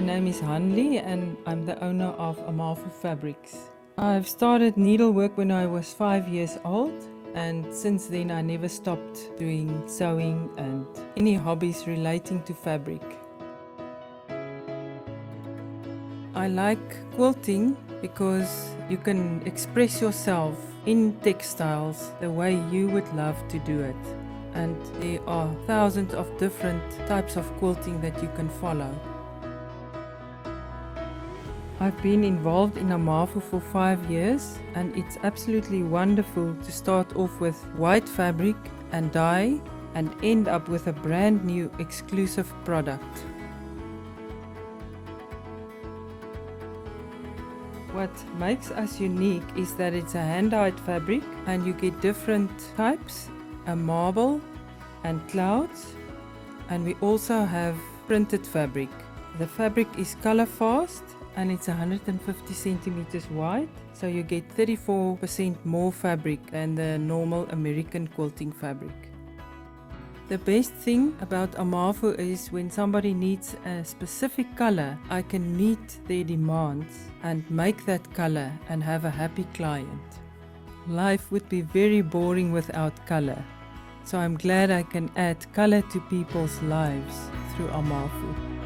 name is Hanlie and I'm the owner of Amafu Fabrics. I've started needlework when I was 5 years old, and since then I never stopped doing sewing and any hobbies relating to fabric. I like quilting because you can express yourself in textiles the way you would love to do it. And there are thousands of different types of quilting that you can follow. I've been involved in Amafu for 5 years, and it's absolutely wonderful to start off with white fabric and dye and end up with a brand new exclusive product. What makes us unique is that it's a hand-dyed fabric and you get different types, a marble and clouds, and we also have printed fabric. The fabric is color fast and it's 150 centimeters wide, so you get 34% more fabric than the normal American quilting fabric. The best thing about Amafu is when somebody needs a specific color, I can meet their demands and make that color and have a happy client. Life would be very boring without color, so I'm glad I can add color to people's lives through Amafu.